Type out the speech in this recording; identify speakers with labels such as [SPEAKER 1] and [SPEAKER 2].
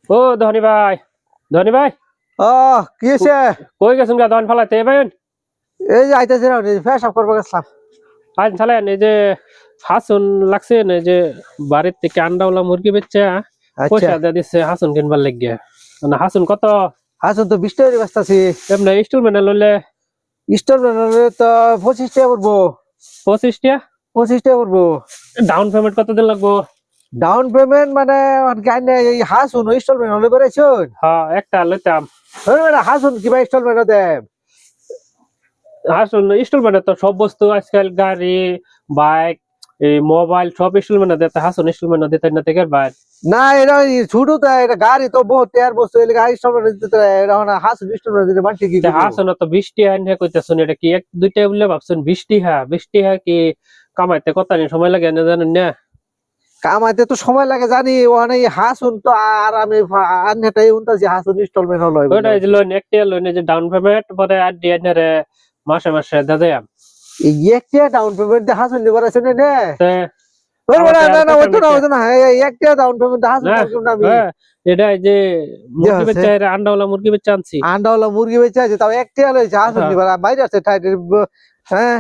[SPEAKER 1] ও ধনী ভাই, ধনী ভাই,
[SPEAKER 2] ও কি হয়েছে?
[SPEAKER 1] কই গেছেন গা ধান ফালাইতে ভাই?
[SPEAKER 2] এই যে আইতেছি না, ফেসাব করবো গেছিলাম।
[SPEAKER 1] আজ চালেন এই যে হাসুন লাগছে না যে বাড়ির থেকে আন্ডাওয়ালা মুরগি বেচছে
[SPEAKER 2] আচ্ছা,
[SPEAKER 1] পয়সা দিয়ে দিচ্ছে হাসুন কিনবার লাগিয়ে। মানে হাসুন কত
[SPEAKER 2] আসুন তো 20 টাকা ব্যস্তাছি।
[SPEAKER 1] এমনি ইনস্টলমেন্টে লইলে
[SPEAKER 2] স্টোর তো 25 টাকা পড়বো।
[SPEAKER 1] 25 টা।
[SPEAKER 2] 25 টাকা পড়বো।
[SPEAKER 1] ডাউন পেমেন্ট কত দিন লাগবো?
[SPEAKER 2] ডাউন পেমেন্ট মানে এই হাসুন ইনস্টলমেন্ট হলে বেড়েছুন।
[SPEAKER 1] হ্যাঁ একটা লইতাম।
[SPEAKER 2] হাসুন কিবা ইনস্টলমেন্ট দেব।
[SPEAKER 1] হাসুন ইনস্টলমেন্টে তো সব বস্তু আজকাল গাড়ি, বাইক, এই মোবাইল সব ইনস্টলমেন্টে দিতে, হাসুন ইনস্টলমেন্টে দিতে না থেকে ভাই।
[SPEAKER 2] না এটা ছোট তো, এটা গাড়ি তো বহুত টেয়ার বস্তু, এলে গাড়ি ইনস্টলমেন্ট দিতে এটা হাসুন ইনস্টলমেন্ট দিতে মানছি কি করবো?
[SPEAKER 1] হাসুন তো 20 টা আনহে কইতাছুন, এটা কি এক দুইটা বলে ভাবছুন? 20 টা কি কামাইতে কত দিন সময় লাগে না জানেন না?
[SPEAKER 2] কামাইতে তো সময় লাগে জানি, ওখানে হাসুন তো আর আমি আনটাই উনতাছি হাসুন ইনস্টলমেন্ট হলো।
[SPEAKER 1] ওইটা যে লোন একটা লোন যে ডাউন পেমেন্ট পরে আর দিয়ে রে মাসে মাসে দাদা
[SPEAKER 2] এই একটা ডাউন পেমেন্ট দিয়ে হাসুন লিবার আছে না? না না, ওই তো না, ওই তো না, একটা ডাউন পেমেন্ট হাসুন
[SPEAKER 1] না।
[SPEAKER 2] করলাম না আমি।
[SPEAKER 1] এটা যে মুরগি বেচা, আন্ডাওয়ালা মুরগি বেচা আনছি।
[SPEAKER 2] আন্ডাওয়ালা মুরগি বেচে আছে, তাও একটা লইছে হাসুন লিবার বাইরে আছে। হ্যাঁ